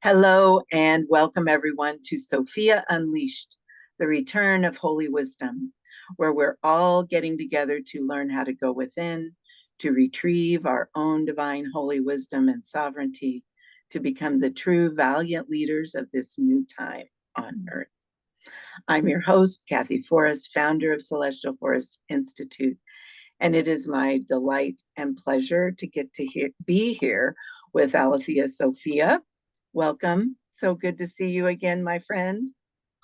Hello and welcome everyone to Sophia Unleashed, the return of holy wisdom, where we're all getting together to learn how to go within, to retrieve our own divine holy wisdom and sovereignty, to become the true valiant leaders of this new time on earth. I'm your host, Kathy Forrest, founder of Celestial Forest Institute, and it is my delight and pleasure to get to be here with Aletheia Sophia. Welcome. So good to see you again, my friend.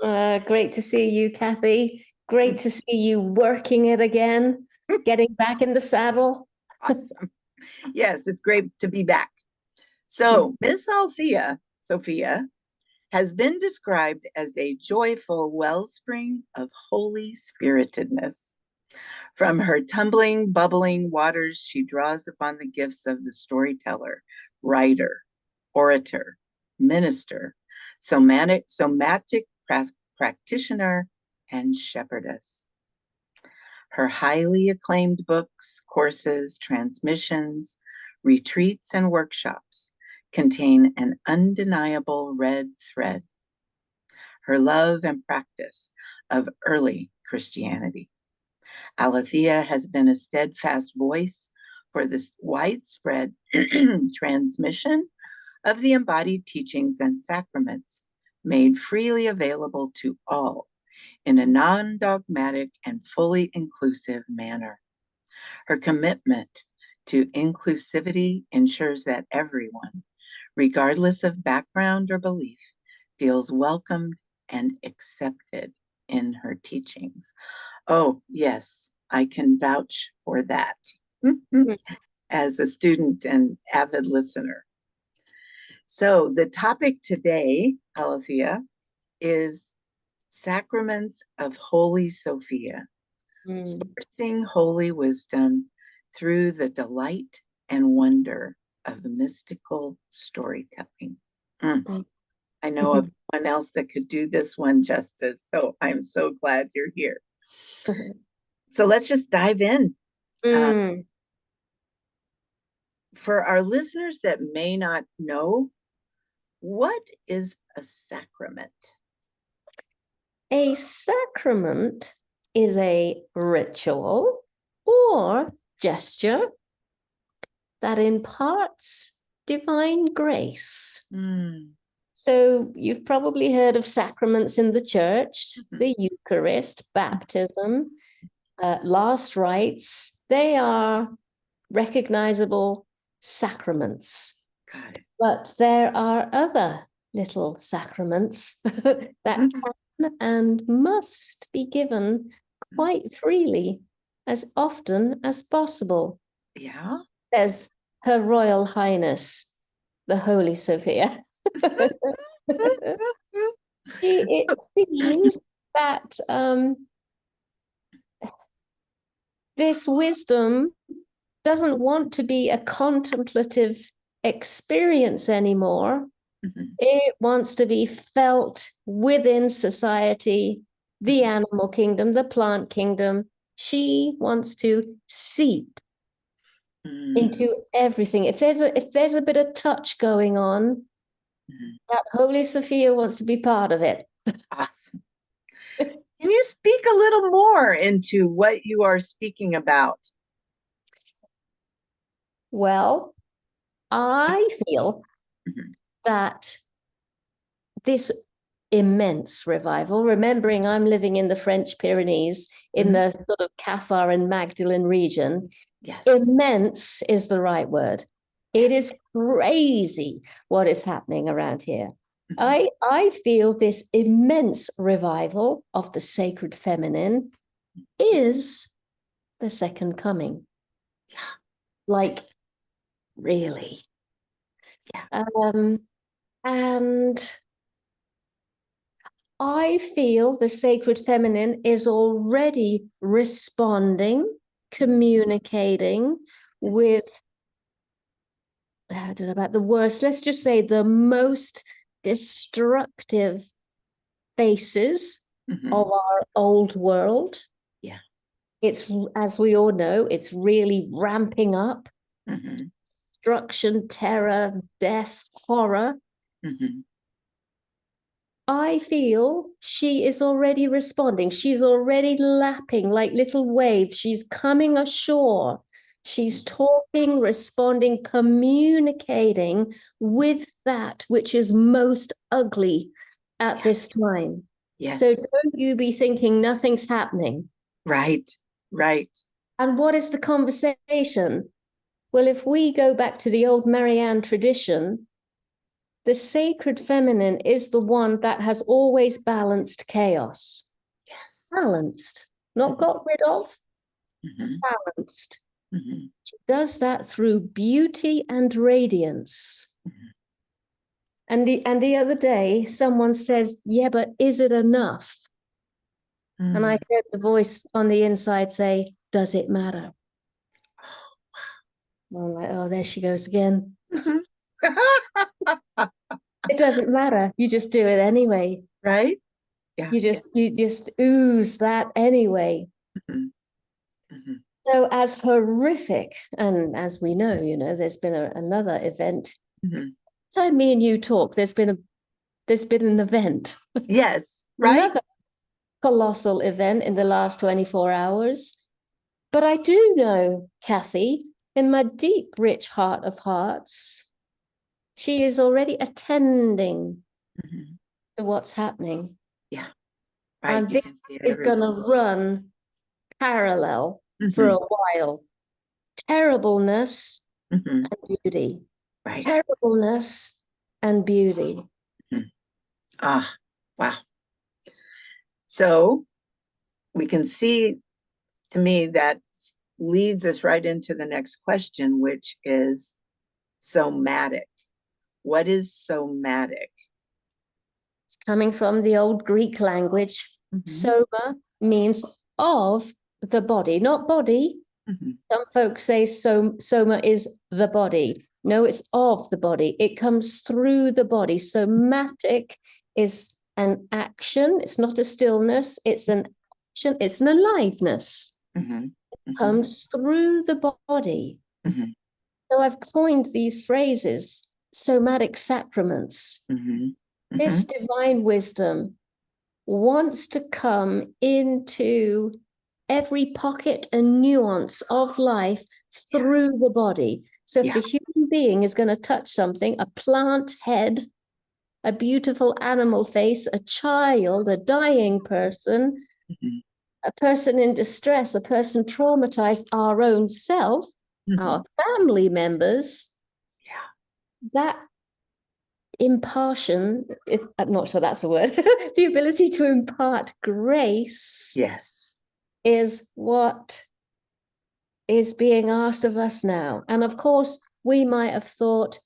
Great to see you, Kathy. Great to see you working it again, getting back in the saddle. Awesome. Yes, it's great to be back. So, Miss Althea, Sophia, has been described as a joyful wellspring of Holy Spiritedness. From her tumbling, bubbling waters, she draws upon the gifts of the storyteller, writer, orator, minister, somatic practitioner, and shepherdess. Her highly acclaimed books, courses, transmissions, retreats, and workshops contain an undeniable red thread: her love and practice of early Christianity. Aletheia has been a steadfast voice for this widespread transmission of the embodied teachings and sacraments made freely available to all in a non-dogmatic and fully inclusive manner. Her commitment to inclusivity ensures that everyone, regardless of background or belief, feels welcomed and accepted in her teachings. Oh, yes, I can vouch for that as a student and avid listener. So the topic today, Aletheia, is Sacraments of Holy Sophia, sourcing holy wisdom through the delight and wonder of mystical storytelling. I know of no one else that could do this one justice, so I'm so glad you're here. So let's just dive in. For our listeners that may not know, what is a sacrament? A sacrament is a ritual or gesture that imparts divine grace. So you've probably heard of sacraments in the church, the Eucharist, baptism, last rites. They are recognizable sacraments. Got it. But there are other little sacraments that can and must be given quite freely, as often as possible. Yeah. Says Her Royal Highness, the Holy Sophia. It seems that this wisdom doesn't want to be a contemplative experience anymore. It wants to be felt within society, the animal kingdom, the plant kingdom. She wants to seep into everything. If there's a bit of touch going on, that Holy Sophia wants to be part of it. Awesome. Can you speak a little more into what you are speaking about? Well, I feel that this immense revival, remembering I'm living in the French Pyrenees in the sort of Cathar and Magdalen region, immense is the right word. It is crazy what is happening around here. I feel this immense revival of the sacred feminine is the second coming. Yeah. Like, really. Yeah. And I feel the sacred feminine is already responding, communicating with, I don't know about the worst, let's just say the most destructive faces of our old world. Yeah. It's, as we all know, it's really ramping up. Destruction, terror, death, horror. Mm-hmm. I feel she is already responding. She's already lapping like little waves. She's coming ashore. She's talking, responding, communicating with that which is most ugly at this time. Yes. So don't you be thinking nothing's happening. Right. Right. And what is the conversation? Well, if we go back to the old Marianne tradition, the sacred feminine is the one that has always balanced chaos. Yes. Balanced, not got rid of, balanced. She does that through beauty and radiance. And the other day, someone says, yeah, but is it enough? And I heard the voice on the inside say, does it matter? I'm like, oh, there she goes again. It doesn't matter. You just do it anyway. Right? Yeah. You just ooze that anyway. So as horrific, and as we know, there's been another event. Time me and you talk, there's been an event. Yes, right. Another colossal event in the last 24 hours. But I do know, Kathy, in my deep, rich heart of hearts, she is already attending to what's happening. Yeah. Right. And this is going to run parallel for a while. Terribleness and beauty. Right. Terribleness and beauty. Ah, wow. So we can see, to me, that leads us right into the next question, which is somatic. What is somatic? It's coming from the old Greek language. Soma means of the body, not body. Some folks say soma is the body. No, it's of the body. It comes through the body. Somatic is an action. It's not a stillness. It's an action. It's an aliveness. It comes through the body. So I've coined these phrases, somatic sacraments. This divine wisdom wants to come into every pocket and nuance of life through the body. So if the human being is going to touch something, a plant head, a beautiful animal face, a child, a dying person, a person in distress, a person traumatized, our own self, our family members, that impartition, I'm not sure that's a word, the ability to impart grace is what is being asked of us now. And of course, we might have thought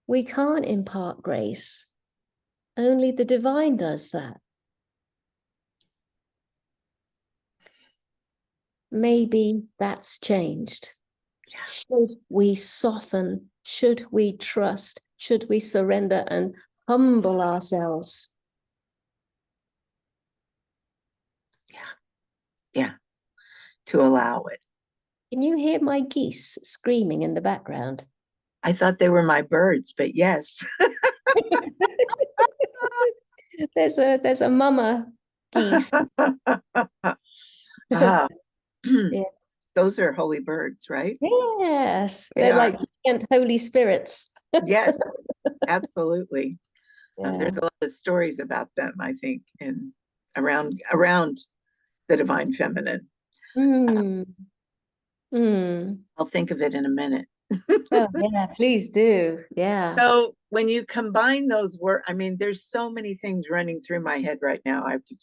we can't impart grace. Only the divine does that. Maybe that's changed. Should we soften? Should we trust? Should we surrender and humble ourselves? Yeah. To allow it. Can you hear my geese screaming in the background? I thought they were my birds, but yes. There's a mama geese. Yeah. Those are holy birds, right? Yes, they're like holy spirits. Yes, absolutely. There's a lot of stories about them, I think, in around the divine feminine. I'll think of it in a minute. Oh, yeah, please do. Yeah. So when you combine those words, I mean, there's so many things running through my head right now. I have to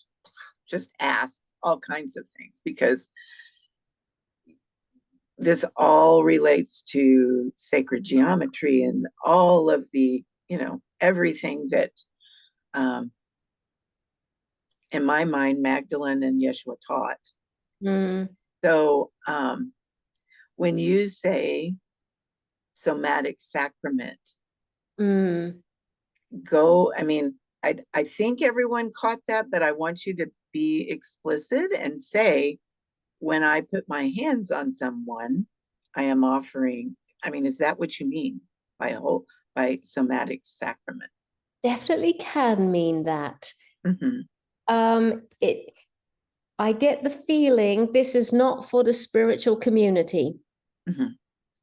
just ask all kinds of things because this all relates to sacred geometry and all of the, everything that, in my mind, Magdalene and Yeshua taught. So when you say somatic sacrament, I think everyone caught that, but I want you to be explicit and say, when I put my hands on someone, I am offering, is that what you mean by somatic sacrament? definitely can mean that. Mm-hmm. I get the feeling this is not for the spiritual community. Mm-hmm.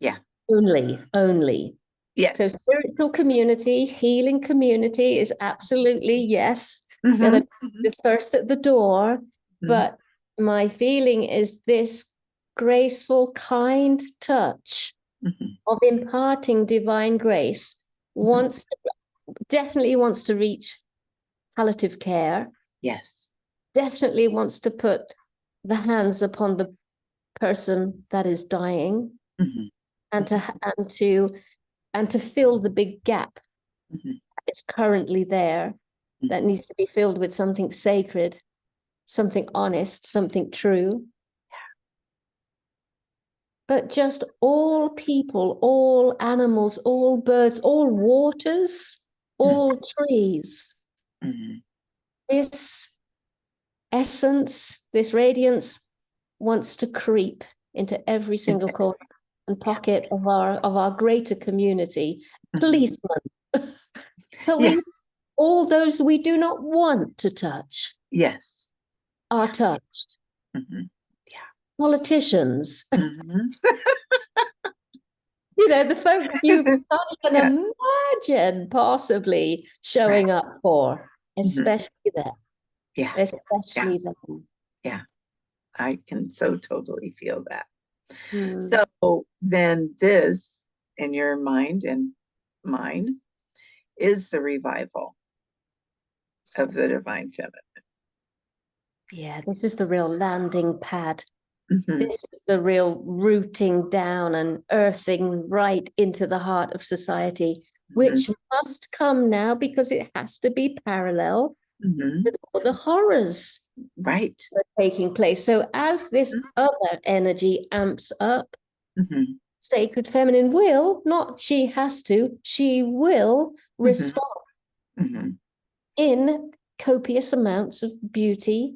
Yeah. Only. Yes. So spiritual community, healing community is absolutely, yes, gonna be first at the door. But my feeling is this graceful, kind touch of imparting divine grace definitely wants to reach palliative care. Yes. Definitely wants to put the hands upon the person that is dying, and to fill the big gap that's currently there, that needs to be filled with something sacred, something honest, something true. But just all people, all animals, all birds, all waters, all trees, this essence, this radiance wants to creep into every single corner and pocket of our greater community. Policemen, police, all those we do not want to touch, are touched. Politicians, you know, the folks you can't even imagine possibly showing up for, especially them. Yeah. Especially them. Yeah. I can so totally feel that. So then this, in your mind and mine, is the revival of the divine feminine. Yeah, this is the real landing pad. This is the real rooting down and earthing right into the heart of society, which must come now because it has to be parallel with all the horrors that are taking place. So as this other energy amps up, sacred feminine will, not she has to, she will respond in copious amounts of beauty,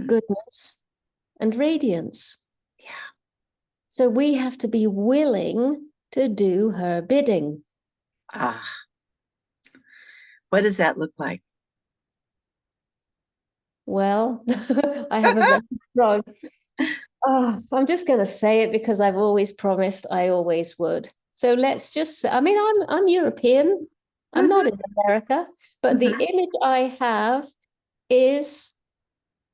goodness, and radiance. So we have to be willing to do her bidding. What does that look like? Well, I have a very strong. I'm just going to say it because I've always promised I always would. So let's just say, I mean, I'm European. I'm not in America, but the image I have is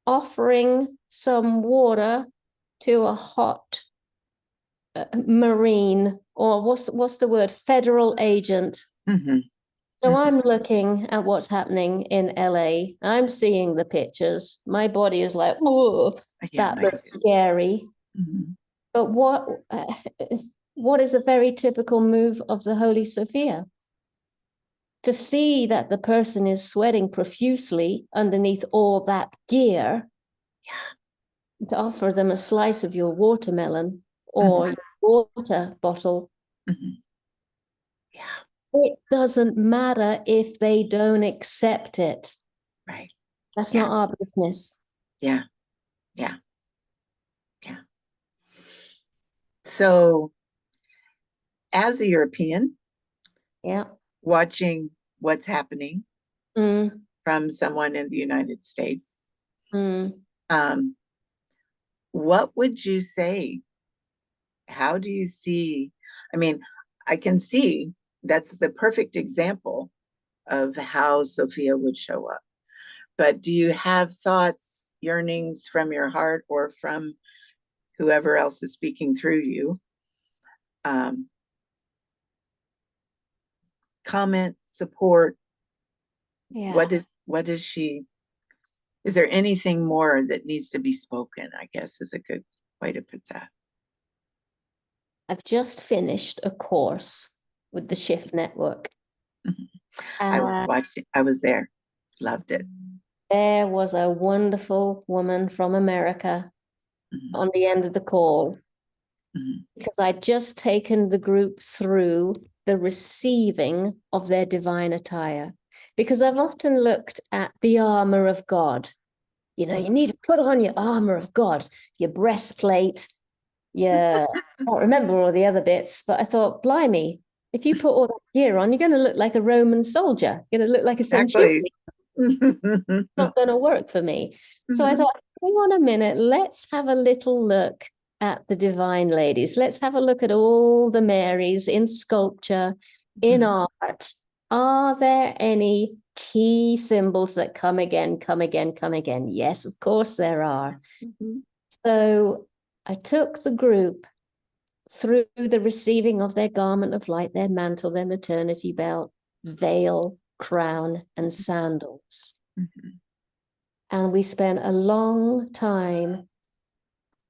offering some water to a hot Marine, or what's the word, federal agent. So I'm looking at what's happening in LA. I'm seeing the pictures. My body is like, oh, that looks scary. But what is a very typical move of the Holy Sophia? To see that the person is sweating profusely underneath all that gear, to offer them a slice of your watermelon or your water bottle. It doesn't matter if they don't accept it. That's not our business. So as a European, watching what's happening from someone in the United States, what would you say? How do you see? I mean, I can see that's the perfect example of how Sophia would show up. But do you have thoughts, yearnings from your heart or from whoever else is speaking through you? Comment, support. What is she? Is there anything more that needs to be spoken? I guess is a good way to put that. I've just finished a course with the Shift Network. I was watching, I was there, loved it. There was a wonderful woman from America on the end of the call, because I'd just taken the group through the receiving of their divine attire. Because I've often looked at the armor of God. You know, you need to put on your armor of God, your breastplate, I can't remember all the other bits, but I thought, blimey, If you put all that gear on, you're going to look like a Roman soldier. You're going to look like a centurion. Exactly. Not going to work for me. So I thought, hang on a minute, let's have a little look at the divine ladies. Let's have a look at all the Marys in sculpture, in art. Are there any key symbols that come again, come again, come again? Yes, of course there are. So I took the group through the receiving of their garment of light, their mantle, their maternity belt, veil, crown, and sandals. And we spent a long time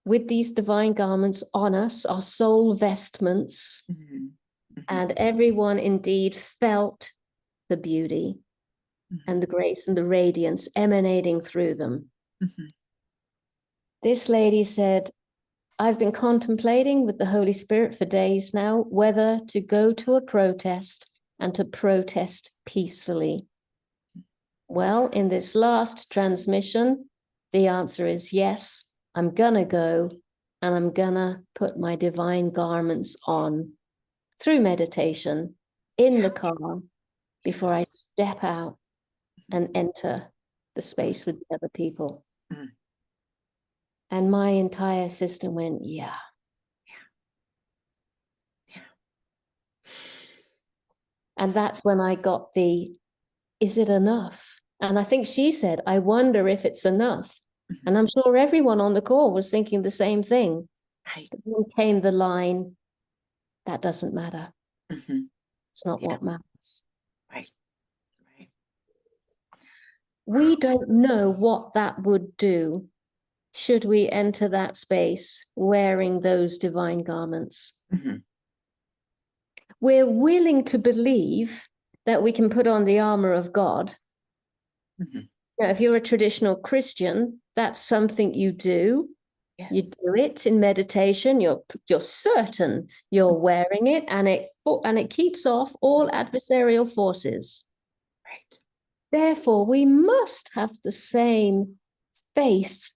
with these divine garments on us, our soul vestments, and everyone indeed felt the beauty and the grace and the radiance emanating through them. This lady said, I've been contemplating with the Holy Spirit for days now whether to go to a protest and to protest peacefully. Well, in this last transmission, the answer is yes, I'm gonna go and I'm gonna put my divine garments on through meditation in the car before I step out and enter the space with the other people. And my entire system went, yeah. And that's when I got the, is it enough? And I think she said, I wonder if it's enough. And I'm sure everyone on the call was thinking the same thing. But then came the line, that doesn't matter. It's not what matters. We don't know what that would do should we enter that space wearing those divine garments. We're willing to believe that we can put on the armor of God. Now, if you're a traditional Christian, that's something you do. You do it in meditation. You're certain you're wearing it, and it keeps off all adversarial forces. Therefore, we must have the same faith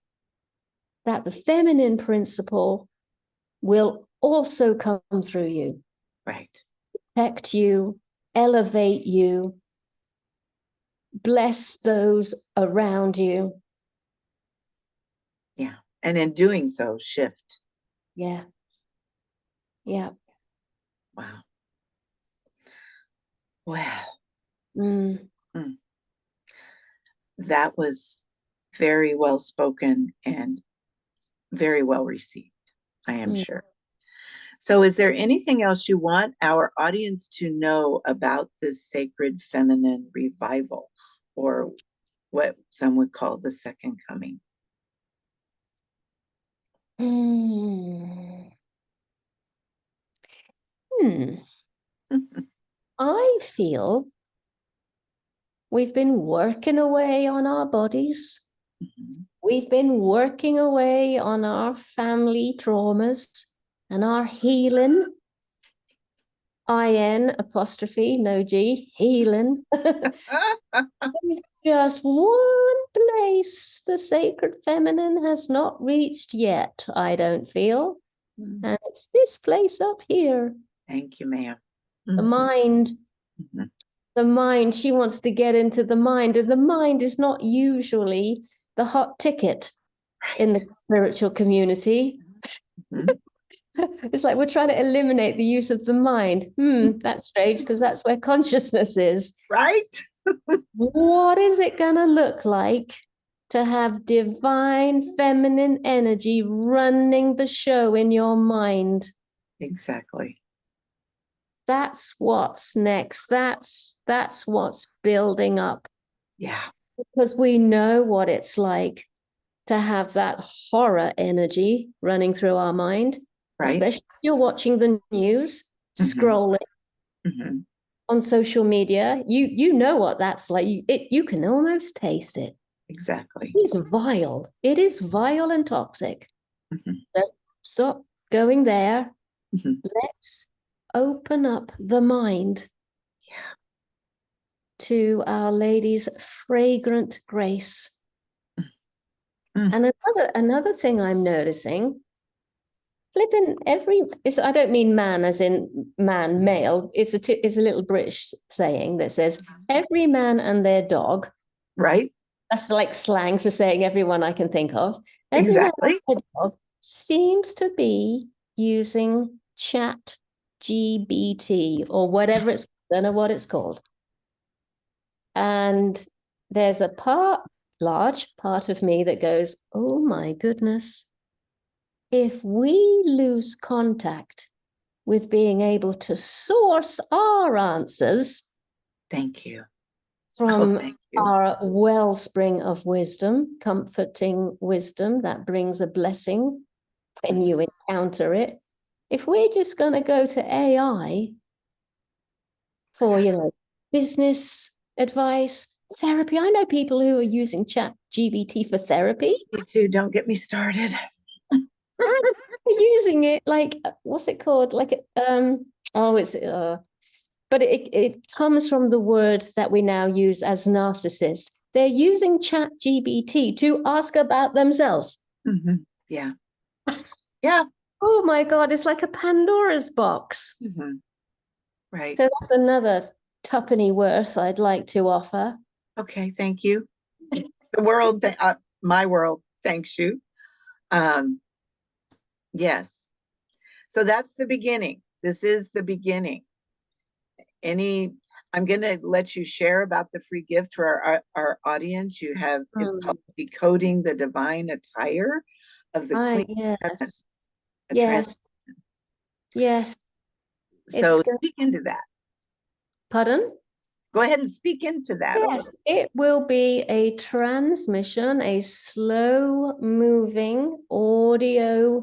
that the feminine principle will also come through you. Protect you, elevate you, bless those around you. And in doing so, shift. Wow. That was very well spoken and very well received, I am sure. So is there anything else you want our audience to know about this sacred feminine revival, or what some would call the second coming? I feel we've been working away on our bodies. We've been working away on our family traumas and our healing. I-N apostrophe, no G, healing. There's just one place the sacred feminine has not reached yet, I don't feel. And it's this place up here. Thank you, ma'am. The mind. The mind, she wants to get into the mind, and the mind is not usually the hot ticket in the spiritual community. It's like we're trying to eliminate the use of the mind. That's strange, because that's where consciousness is. What is it going to look like to have divine feminine energy running the show in your mind? Exactly. That's what's next. That's what's building up. Because we know what it's like to have that horror energy running through our mind. Especially if you're watching the news, scrolling on social media. You know what that's like. You can almost taste it. Exactly. It's vile. It is vile and toxic. So stop going there. Let's open up the mind to Our Lady's fragrant grace. And another thing I'm noticing flipping I don't mean man as in man, male. It's a little British saying that says every man and their dog. Right. That's like slang for saying everyone I can think of. Every Exactly. man and their dog seems to be using chat GBT or whatever it's, I don't know what it's called. And there's a large part of me that goes, oh my goodness. If we lose contact with being able to source our answers, thank you, from thank you. our wellspring of wisdom, comforting wisdom that brings a blessing when you encounter it. If we're just going to go to AI for, business advice, therapy. I know people who are using chat GBT for therapy. Me too. Don't get me started. Using it like, what's it called? Like, but it comes from the word that we now use as narcissist. They're using chat GBT to ask about themselves. Mm-hmm. Yeah. Yeah. Oh my God, it's like a Pandora's box. Mm-hmm. Right. So that's another tuppenny worth I'd like to offer. Okay, thank you. The world, my world, thanks you. Yes. So that's the beginning. This is the beginning. I'm going to let you share about the free gift for our audience. You have, it's called Decoding the Divine Attire of the Queen. Yes. Yes. Yes. So speak into that. Pardon? Go ahead and speak into that. Yes, it will be a transmission, a slow moving audio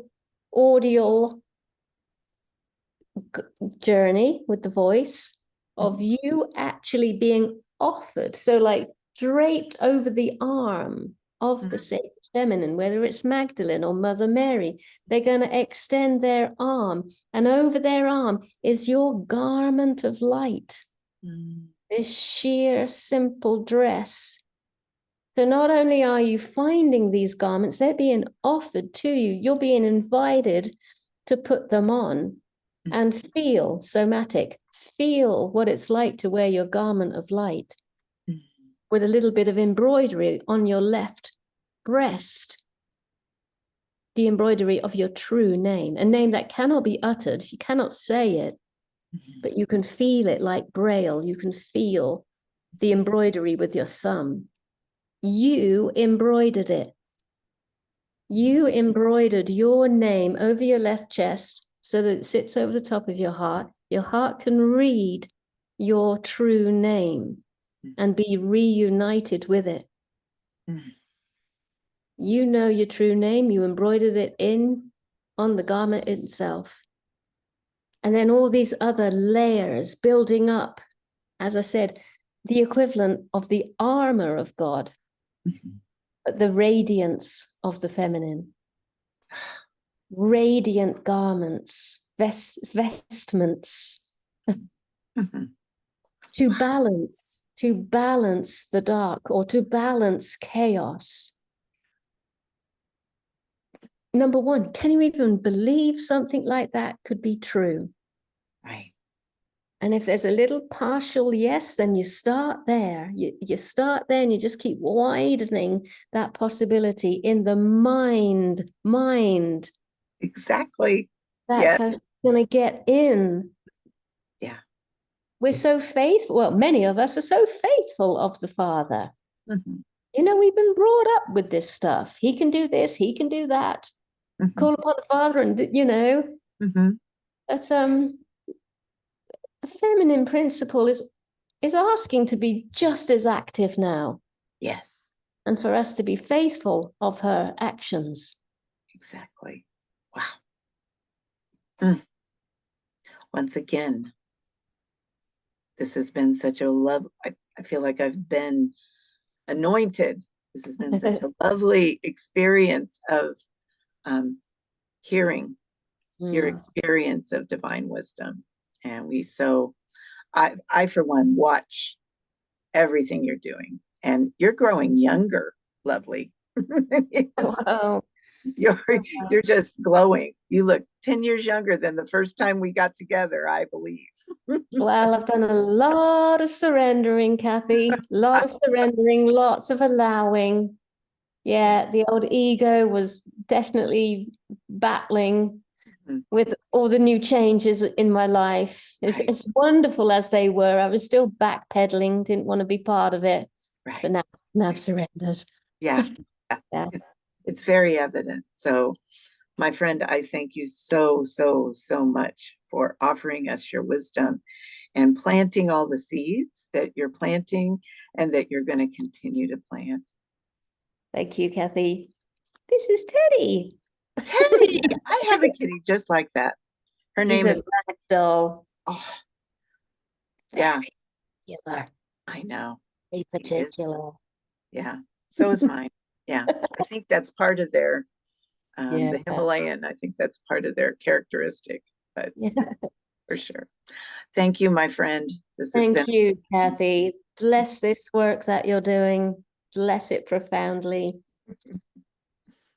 journey with the voice of you actually being offered. So like draped over the arm of the sacred feminine, whether it's Magdalene or Mother Mary, they're going to extend their arm, and over their arm is your garment of light. This sheer, simple dress. So not only are you finding these garments, they're being offered to you. You're being invited to put them on and feel somatic. Feel what it's like to wear your garment of light with a little bit of embroidery on your left breast. The embroidery of your true name, a name that cannot be uttered. You cannot say it, but you can feel it like Braille. You can feel the embroidery with your thumb. You embroidered it. You embroidered your name over your left chest so that it sits over the top of your heart. Your heart can read your true name and be reunited with it. You know your true name. You embroidered it on the garment itself. And then all these other layers building up, as I said, the equivalent of the armor of God, the radiance of the feminine, radiant garments, vestments, to balance the dark or to balance chaos. Number one, can you even believe something like that could be true? Right. And if there's a little partial yes, then you start there. You start there and you just keep widening that possibility in the mind. Exactly. That's how it's going to get in. Yeah. We're so faithful. Well, many of us are so faithful of the Father. We've been brought up with this stuff. He can do this. He can do that. Call upon the Father and, that's, the feminine principle is asking to be just as active now. Yes. And for us to be faithful of her actions. Exactly. Wow. Once again, this has been such a love. I feel like I've been anointed. This has been such a lovely experience of hearing your experience of divine wisdom. And I for one watch everything you're doing, and you're growing younger, lovely. Wow. You're just glowing. You look 10 years younger than the first time we got together, I believe. Well, I've done a lot of surrendering, Kathy. A lot of surrendering, lots of allowing. Yeah, the old ego was definitely battling with all the new changes in my life. As wonderful as they were, I was still backpedaling, didn't want to be part of it. Right. But now I've surrendered. Yeah. Yeah. It's very evident. So, my friend, I thank you so, so, so much for offering us your wisdom and planting all the seeds that you're planting and that you're going to continue to plant. Thank you, Kathy. This is Teddy. Teddy, I have a kitty just like that. Her name is ragdoll. Oh, yeah. Particular. I know. Very particular. Yeah. So is mine. Yeah. I think that's part of their the Himalayan. I think that's part of their characteristic, but for sure. Thank you, my friend. Thank you, Kathy. Bless this work that you're doing. Bless it profoundly.